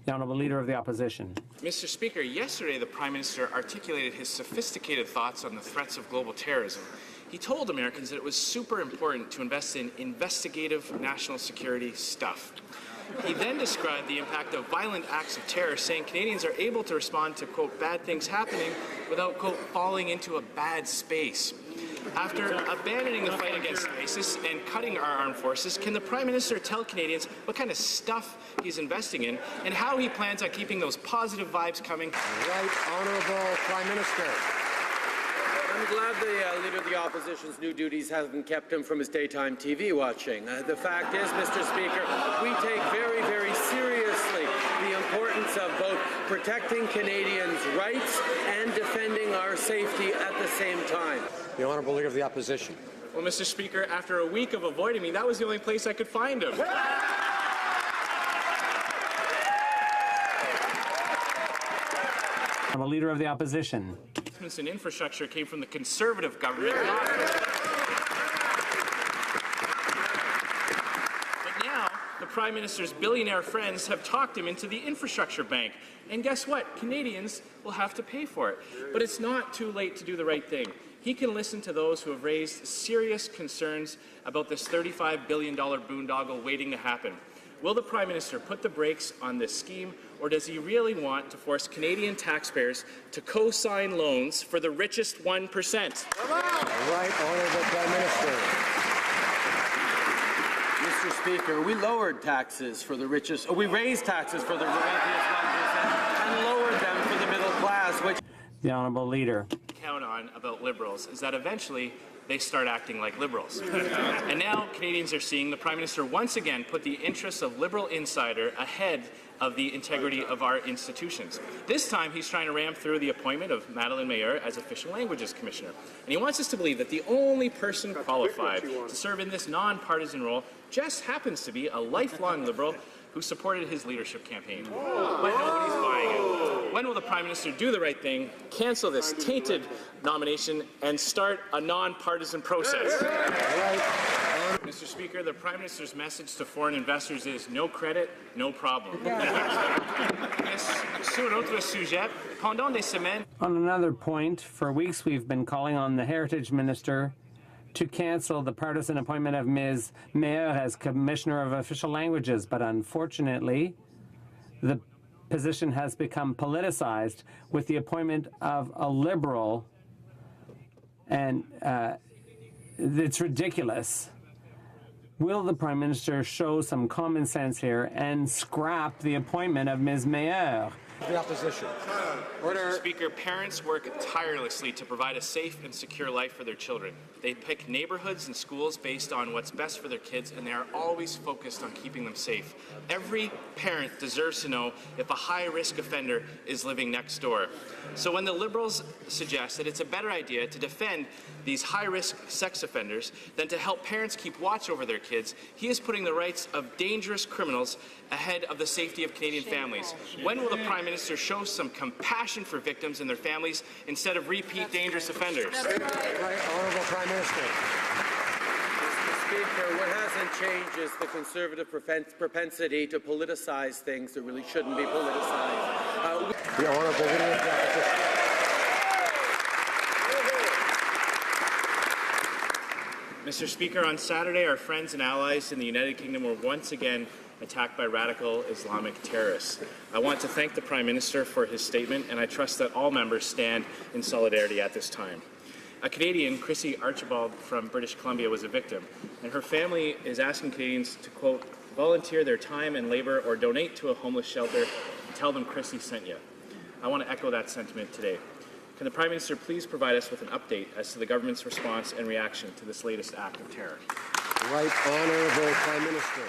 The Honourable Leader of the Opposition. Mr. Speaker, yesterday the Prime Minister articulated his sophisticated thoughts on the threats of global terrorism. He told Americans that it was super important to invest in investigative national security stuff. He then described the impact of violent acts of terror, saying Canadians are able to respond to, quote, bad things happening without, quote, falling into a bad space. After abandoning the fight against ISIS and cutting our armed forces, can the Prime Minister tell Canadians what kind of stuff he's investing in and how he plans on keeping those positive vibes coming? Right, Honourable Prime Minister. I'm glad the Leader of the Opposition's new duties haven't kept him from his daytime TV watching. The fact is, Mr. Speaker, we take very, very seriously the importance of both protecting Canadians' rights and defending our safety at the same time. The Honourable Leader of the Opposition. Well, Mr. Speaker, after a week of avoiding me, that was the only place I could find him. Honourable Leader of the Opposition. Investments in infrastructure came from the Conservative government, not from... But now, the Prime Minister's billionaire friends have talked him into the infrastructure bank. And guess what? Canadians will have to pay for it. But it's not too late to do the right thing. He can listen to those who have raised serious concerns about this $35 billion boondoggle waiting to happen. Will the Prime Minister put the brakes on this scheme, or does he really want to force Canadian taxpayers to co-sign loans for the richest 1%? Right, Honourable Prime Minister. Mr. Speaker, we lowered taxes for the richest, we raised taxes for the wealthiest 1% and lowered them for the middle class, which... The Honourable Leader. Count on about Liberals is that eventually they start acting like Liberals. And now Canadians are seeing the Prime Minister once again put the interests of Liberal insider ahead of the integrity of our institutions. This time he's trying to ram through the appointment of Madeleine Meilleur as Official Languages Commissioner. And he wants us to believe that the only person qualified to serve in this non-partisan role just happens to be a lifelong Liberal who supported his leadership campaign. But nobody's buying it. When will the Prime Minister do the right thing, cancel this tainted nomination, and start a non-partisan process? Mr. Speaker, the Prime Minister's message to foreign investors is no credit, no problem. On another point, for weeks we've been calling on the Heritage Minister to cancel the partisan appointment of Ms. Meilleur as Commissioner of Official Languages, but unfortunately, the position has become politicized with the appointment of a Liberal, and it's ridiculous. Will the Prime Minister show some common sense here and scrap the appointment of Ms. Meilleur? The Opposition. Order. Mr. Speaker, parents work tirelessly to provide a safe and secure life for their children. They pick neighborhoods and schools based on what's best for their kids, and they are always focused on keeping them safe. Every parent deserves to know if a high-risk offender is living next door. So when the Liberals suggest that it's a better idea to defend these high-risk sex offenders than to help parents keep watch over their kids, he is putting the rights of dangerous criminals ahead of the safety of Canadian families. When will the Prime Minister show some compassion for victims and their families instead of repeat dangerous offenders? Right, Honourable Prime Minister. Mr. Speaker, what hasn't changed is the Conservative propensity to politicize things that really shouldn't be politicized. The Honourable Leader of the Opposition. Mr. Speaker, on Saturday, our friends and allies in the United Kingdom were once again attacked by radical Islamic terrorists. I want to thank the Prime Minister for his statement, and I trust that all members stand in solidarity at this time. A Canadian, Chrissy Archibald from British Columbia, was a victim, and her family is asking Canadians to, quote, volunteer their time and labor or donate to a homeless shelter. Tell them Chrissy sent you. I want to echo that sentiment today. Can the Prime Minister please provide us with an update as to the government's response and reaction to this latest act of terror? Right, Honourable Prime Minister.